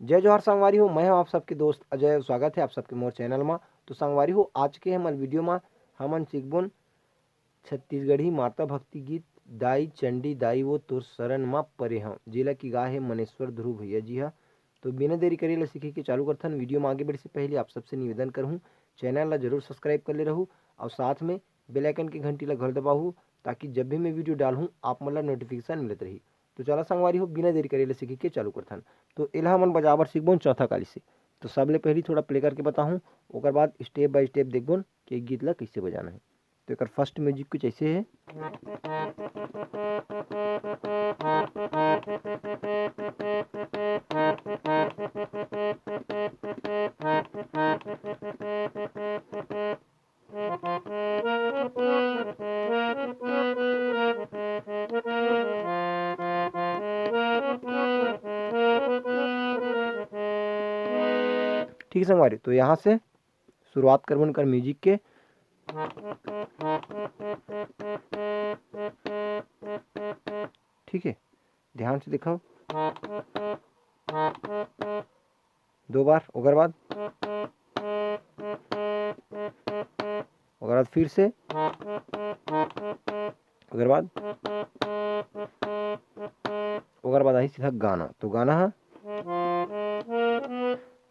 जय जोहार संगवारी हो, मैं हूं आप सबके दोस्त अजय। स्वागत है आप सबके मोर चैनल में। तो संगवारी हो, आज के हमन वीडियो में हमन सीखबोन छत्तीसगढ़ी माता भक्ति गीत दाई चंडी दाई वो तोर शरण में परे हूँ, जेला की गा है मनेश्वर ध्रुव भैया जी हा। तो बिना देरी करे ला सीखे के चालू करथन। वीडियो में आगे बढ़े से पहले आप सबसे निवेदन करहूँ, चैनल ला जरूर सब्सक्राइब कर ले रहूँ और साथ में बेल आइकन की घंटी ला घर दबाहूँ, ताकि जब भी मैं वीडियो डालूँ आप मन ला नोटिफिकेशन मिलत रही। तो चला संगवारी हो, बिना देरी करे ला सीखे के चालू करथन। तो एला हमन बजाबर सीखबोन चौथा काली से। तो सबले पहले थोड़ा प्ले करके बताहूँ, ओकर बाद स्टेप बाय स्टेप देखबोन कि गीत ला कैसे बजाना है। तो एक फर्स्ट म्यूजिक कुछ ऐसे है। ठीक है संगवारी, तो यहाँ से शुरुआत करबन कर म्यूजिक के। ठीक है, ध्यान से दिखाओ। दो बार, ओकर बाद फिर से, ओकर बाद आई सीधा गाना। तो गाना है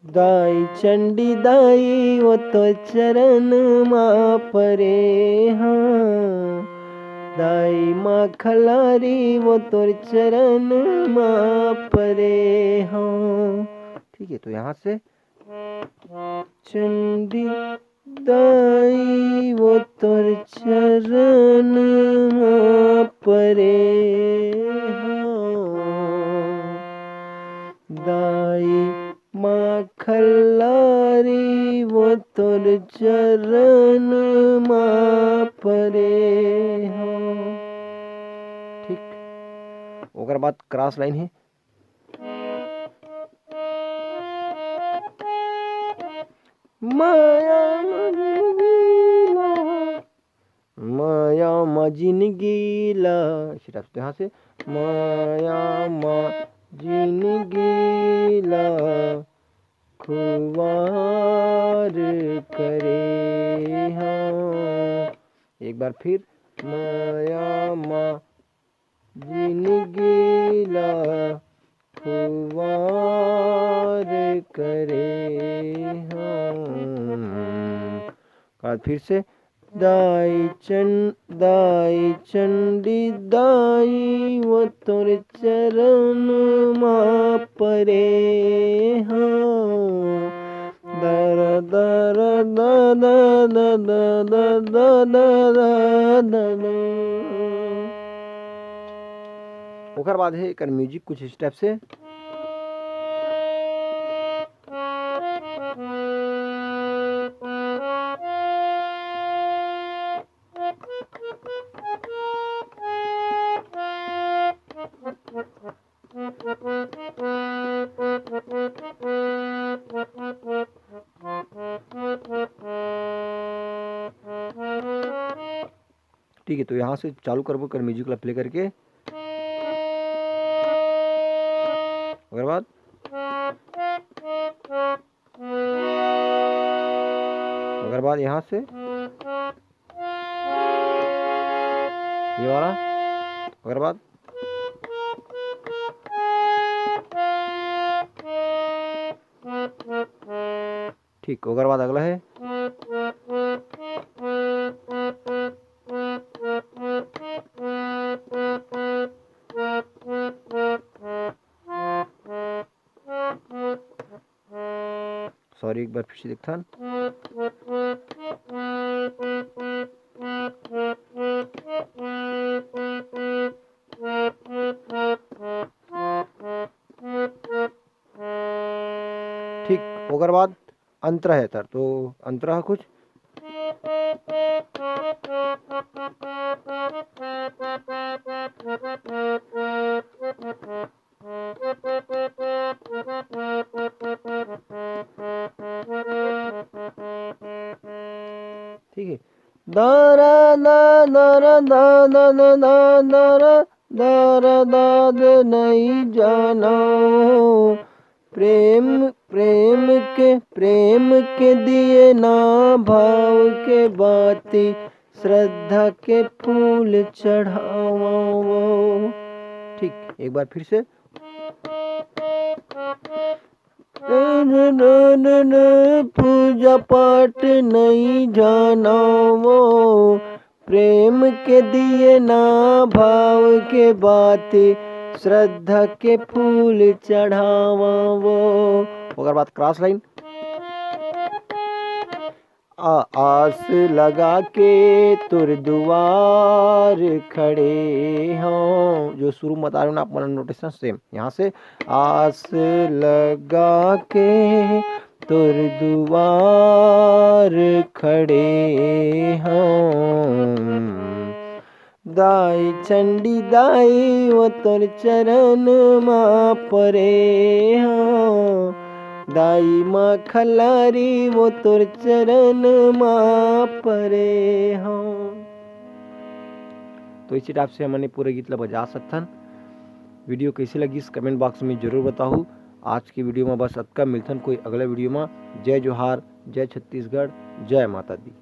दाई चंडी दाई वो तो चरण माँ परे हाँ, दाई माँ खलारी वो तोर चरण माँ परे हाँ। ठीक है, तो यहाँ से चंडी दाई वो तोर चरण माँ परे हाँ, दाई माँ खलारी वो तोर चरण माँ परे हाँ। ठीक, ओकर बाद क्रॉस लाइन है। माया मजिन गीला, सिर्फ यहाँ से माया मजिन गीला खुवार करे हाँ। एक बार फिर माया मजिन गीला खुवार करे हाँ। फिर से दाई चंडी दाई वो तोर चरण माँ परे हाँ, दर दर द द द द द द। ओकर बाद है एकर म्यूजिक कुछ स्टेप से। ठीक है, तो यहाँ से चालू करबो कर म्यूजिक ला प्ले करके। ओकर बाद यहाँ से ये वाला, ओकर बाद ठीक, ओकर बाद अगला है सॉरी, एक बार फिर से देखता। ठीक, ओकर बाद अंतरा है तर, तो अंतरा है कुछ ठीक है। दारा दा दारा दा दा दा दा दारा दारा दाद नहीं जाना प्रेम के दिए ना भाव के बाती, श्रद्धा के फूल चढ़ावो। ठीक, एक बार फिर से। पूजा पाठ नहीं जाना वो, प्रेम के दिए ना भाव के बाती, श्रद्धा के फूल चढ़ावा वो। अगर बात क्रॉस लाइन, आस लगा के तुर दुआर खड़े हों, जो शुरू में बता रहे हो ना आप नोटेशन सेम यहाँ से, आस लगा के तुर दुआर खड़े हों, दाई चंडी दाई वो तुर चरण माँ परे हों, दाई माँ खलारी वो तुर चरण माँ परे हों। तो इसी टाइप से हमने पूरे गीत ला बजा सकथन। वीडियो कैसी लगी इस कमेंट बॉक्स में जरूर बताओ। आज की वीडियो में बस अतका, मिलथन कोई अगला वीडियो में। जय जोहार, जय छत्तीसगढ़, जय माता दी।